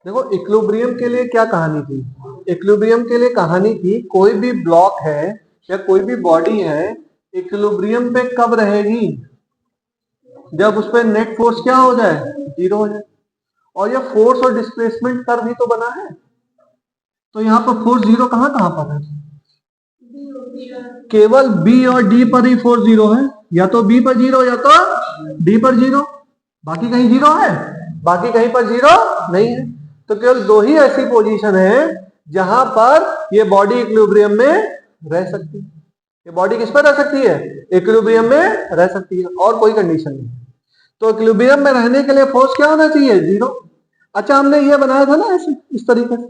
देखो इक्विलिब्रियम के लिए क्या कहानी थी, इक्विलिब्रियम के लिए कहानी थी कोई भी ब्लॉक है या कोई भी बॉडी है इक्विलिब्रियम पे कब रहेगी, जब उस पर नेट फोर्स क्या हो जाए, जीरो हो जाए। और ये फोर्स और डिस्प्लेसमेंट कर्व ही तो बना है, तो यहाँ पर फोर्स जीरो कहां कहां पर है, केवल बी और डी पर ही फोर्स जीरो है, या तो बी पर जीरो या तो डी पर जीरो, बाकी कहीं जीरो है, बाकी कहीं पर जीरो नहीं है। तो केवल दो ही ऐसी पोजीशन है जहां पर ये बॉडी इक्विलिब्रियम में रह सकती है। ये बॉडी किस पर रह सकती है, इक्विलिब्रियम में रह सकती है, और कोई कंडीशन नहीं। तो इक्विलिब्रियम में रहने के लिए फोर्स क्या होना चाहिए, जीरो। अच्छा हमने ये बनाया था ना ऐसे इस तरीके से,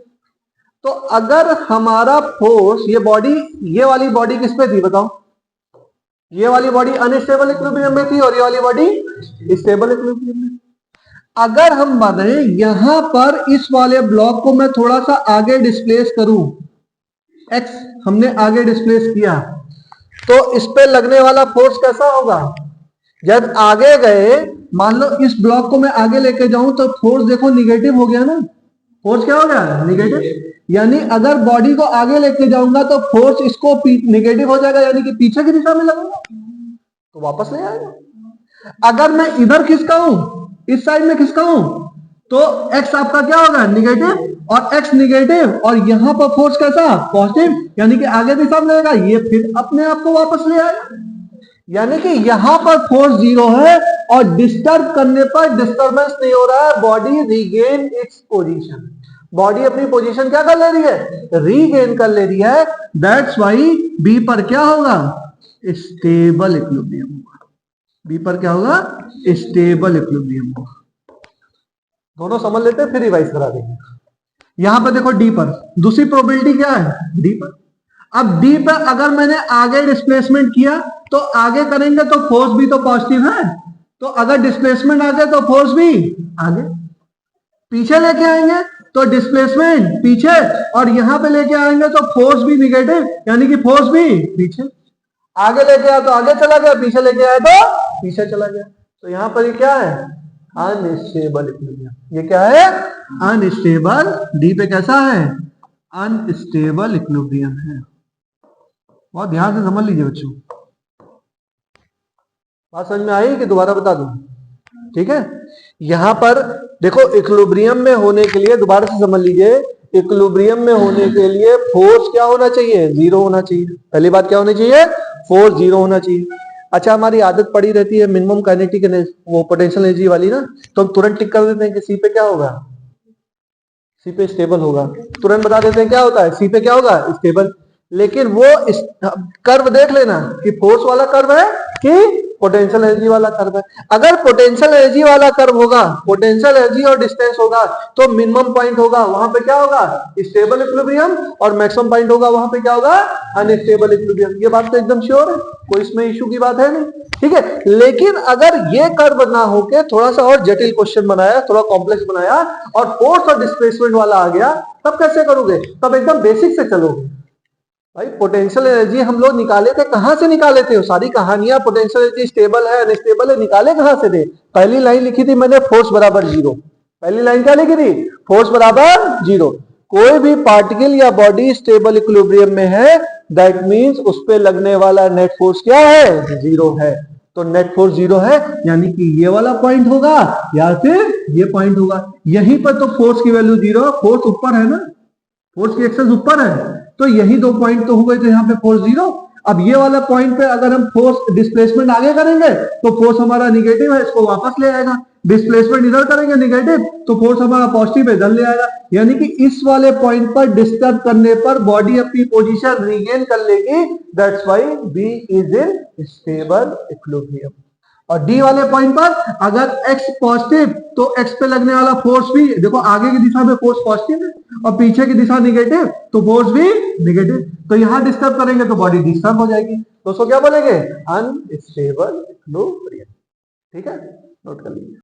तो अगर हमारा फोर्स ये बॉडी, ये वाली बॉडी किस पे थी बताओ, ये वाली बॉडी अनस्टेबल इक्विलिब्रियम में थी और ये वाली बॉडी स्टेबल इक्विलिब्रियम में। अगर हम बने यहां पर इस वाले ब्लॉक को मैं थोड़ा सा आगे डिस्प्लेस करूं, एक्स हमने आगे डिस्प्लेस किया, तो इस पे लगने वाला फोर्स कैसा होगा, जब आगे गए मान लो इस ब्लॉक को मैं आगे लेके जाऊं तो फोर्स देखो निगेटिव हो गया ना, फोर्स क्या हो गया, निगेटिव। यानी अगर बॉडी को आगे लेके जाऊंगा तो फोर्स इसको निगेटिव हो जाएगा, यानी कि पीछे की दिशा में लगूंगा तो वापस ले आएगा। अगर मैं इधर खिसकाऊं, इस साइड में खिसकाऊं, तो x आपका क्या होगा, निगेटिव, और x निगेटिव, और यहां पर फोर्स कैसा, पॉजिटिव, यानी कि आगे दिशा में लगेगा, ये फिर अपने आप को वापस ले आएगा। यानी कि यहां पर फोर्स जीरो है और डिस्टर्ब करने पर डिस्टर्बेंस नहीं हो रहा है, body regain its position, body अपनी पोजीशन क्या कर ले रही है, रीगेन कर ले रही है। दैट्स वाई बी पर क्या होगा, स्टेबल इक्विलिब्रियम होगा, बी पर क्या होगा, स्टेबल इक्विलिब्रियम होगा। दोनों समझ लेते हैं फिर रिवाइज करा देंगे। यहां पर देखो डी पर दूसरी प्रोबेबिलिटी क्या है, डी पर। अब डी पर अगर मैंने आगे डिस्प्लेसमेंट किया तो आगे करेंगे तो फोर्स भी तो पॉजिटिव है, तो अगर डिस्प्लेसमेंट आगे तो फोर्स भी आगे, पीछे लेके आएंगे तो डिस्प्लेसमेंट पीछे, और यहां पे लेके आएंगे तो फोर्स भी निगेटिव, यानी कि फोर्स भी पीछे। आगे लेके आया तो आगे चला गया, पीछे लेके आया तो पीछे चला गया। तो यहां पर ये क्या है, अनस्टेबल इक्विलिब्रियम। ये क्या है, अनस्टेबल, डी पे कैसा है, अनस्टेबल इक्विलिब्रियम है। बहुत ध्यान से समझ लीजिए बच्चों, बात समझ में आई कि दोबारा बता दूं, ठीक है। यहां पर देखो इक्विलिब्रियम में होने के लिए, दोबारा से समझ लीजिए, इक्विलिब्रियम में होने के लिए फोर्स क्या होना चाहिए, जीरो होना चाहिए। पहली बात क्या होनी चाहिए, फोर्स जीरो होना चाहिए। अच्छा हमारी आदत पड़ी रहती है मिनिमम काइनेटिक वो पोटेंशियल एनर्जी वाली ना, तो हम तुरंत टिक कर देते हैं कि सी पे क्या होगा, सी पे स्टेबल होगा, तुरंत बता देते हैं क्या होता है, सी पे क्या होगा, स्टेबल। लेकिन वो कर्व देख लेना कि फोर्स वाला कर्व है कि पोटेंशियल एनर्जी वाला कर्व है। अगर पोटेंशियल एनर्जी वाला कर्व होगा, पोटेंशियल एनर्जी और डिस्टेंस होगा, तो मिनिमम पॉइंट होगा वहां पे क्या होगा, स्टेबल इक्विलिब्रियम, और मैक्सिमम पॉइंट होगा वहां पे क्या होगा, अनस्टेबल इक्विलिब्रियम। ये बात तो एकदम श्योर है, कोई इसमें इशू की बात है नहीं, ठीक है। लेकिन अगर ये कर्व ना होके थोड़ा सा और जटिल क्वेश्चन बनाया, थोड़ा कॉम्प्लेक्स बनाया, और फोर्स और डिस्प्लेसमेंट वाला आ गया, तब कैसे करोगे, तब एकदम बेसिक से चलोगे। भाई पोटेंशियल एनर्जी हम लोग निकाले थे, कहां से निकाले थे, सारी कहानियां पोटेंशियल एनर्जी स्टेबल है अनस्टेबल है, निकाले कहां से थे, पहली लाइन लिखी थी मैंने, फोर्स बराबर जीरो। पहली लाइन क्या लिखी थी, फोर्स बराबर जीरो। कोई भी पार्टिकल या बॉडी स्टेबल इक्विलिब्रियम में है, दैट मींस उस पे लगने वाला नेट फोर्स क्या है, जीरो है। तो नेट फोर्स जीरो है, यानी कि ये वाला पॉइंट होगा या फिर ये पॉइंट होगा। यहीं पर तो फोर्स की वैल्यू जीरो, फोर्स ऊपर है ना, फोर्स की एक्सेस ऊपर है, तो यही दो पॉइंट तो हो गए, तो यहाँ पे फोर्स जीरो। अब ये वाला पॉइंट पे अगर हम फोर्स डिस्प्लेसमेंट आगे करेंगे तो फोर्स हमारा निगेटिव है, इसको वापस ले आएगा। डिस्प्लेसमेंट इधर करेंगे निगेटिव, तो फोर्स हमारा पॉजिटिव है, इधर ले आएगा। यानी कि इस वाले पॉइंट पर डिस्टर्ब करने पर बॉडी अपनी पोजीशन रीगेन कर लेगी। That's why B is in stable equilibrium. और डी वाले पॉइंट पर अगर x पॉजिटिव, तो x पे लगने वाला फोर्स भी देखो, आगे की दिशा में फोर्स पॉजिटिव है और पीछे की दिशा निगेटिव, तो फोर्स भी निगेटिव। तो यहां डिस्टर्ब करेंगे तो बॉडी डिस्टर्ब हो जाएगी, तो उसको क्या बोलेंगे, अनस्टेबल इक्विलिब्रियम। ठीक है, नोट कर लीजिए।